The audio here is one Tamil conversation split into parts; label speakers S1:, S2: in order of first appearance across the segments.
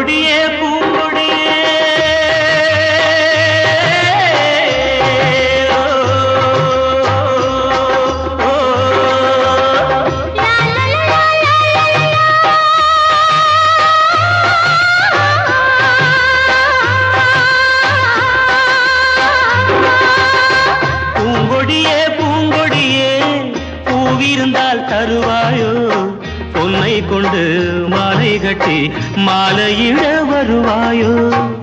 S1: பூங்கொடியே பூங்கொடியே பூங்கொடியே பூங்கொடியே பூவிருந்தால் தருவாயோ பொன்னை கொண்டு மாலை கட்டி மாலையிட வருவாயோ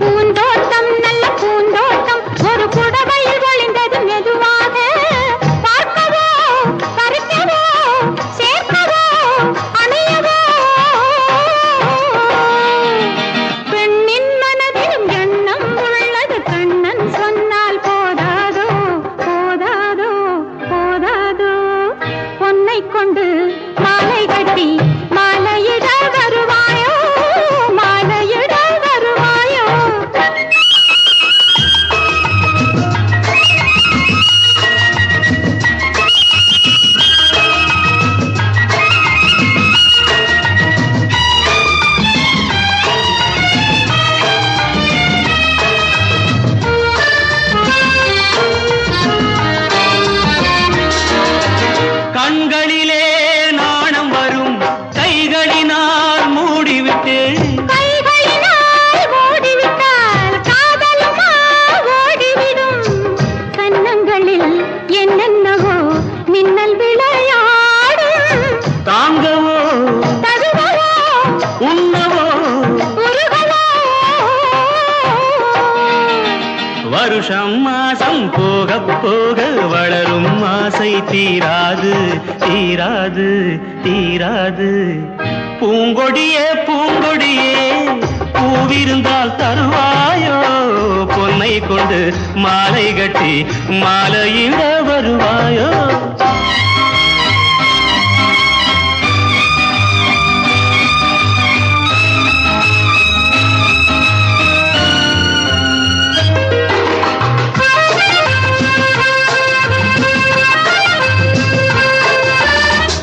S2: பூந்தோட்டம் நல்ல பூந்தோட்டம் ஒரு புடவையில் ஒளிந்தது மெதுவாக பார்க்கவோ பறிக்கவோ சேர்க்கவோ அணையவோ பெண்ணின் மனதிலும் எண்ணம் உள்ளது கண்ணன் சொன்னால் போதாதோ போதாதோ போதாதோ பொன்னை கொண்டு மாலை கட்டி மாலையிட வருவாயோ மாலையிட வருவாயோ
S1: கண்களிலே நாணம் வரும் கைகளினால் மூடிவிட்டேன்
S2: கைகளினால் ஓடிவிட்டால் காதலுமா ஓடிவிடும் கன்னங்களில் என்னென்னவோ மின்னல் விளையாடும்
S1: தாங்கவோ
S2: தழுவவோ
S1: உண்ணவோ
S2: உருகவோ
S1: வருஷம் மாசம் போக போக வளரும் ஆசை தீராது தீராது தீராது பூங்கொடியே பூங்கொடியே பூவிருந்தால் தருவாயோ பொன்னை கொண்டு மாலை கட்டி மாலையிட வருவாயோ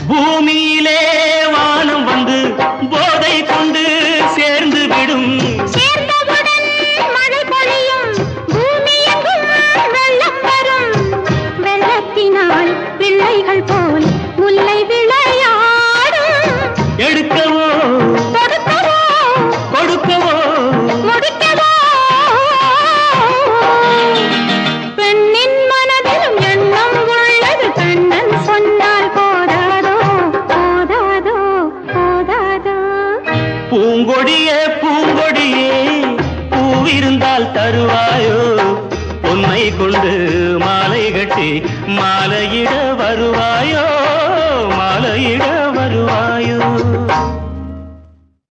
S1: பூமியிலே வானம் வந்து போதை கொண்டு சேர்ந்து விடும்
S2: சேர்ந்தவுடன் மழை பொழியும் பூமியெங்கும் வெள்ளம் வரும் வெள்ளத்தினால் பிள்ளைகள் போல் முல்லை விளையாடும்
S1: எடுக்கவோ
S2: கொடுக்கவோ
S1: கொடுக்கவோ
S2: முடிக்கவோ பெண்ணின் மனதிலும் எண்ணம் உள்ளது கண்ணன் சொன்னால் போதாதோ போதாதோ போதாதோ
S1: பூங்கொடியே பூங்கொடியே பூவிருந்தால் தருவாயோ பொன்னை கொண்டு மாலை கட்டி மாலையிட வருவாயோ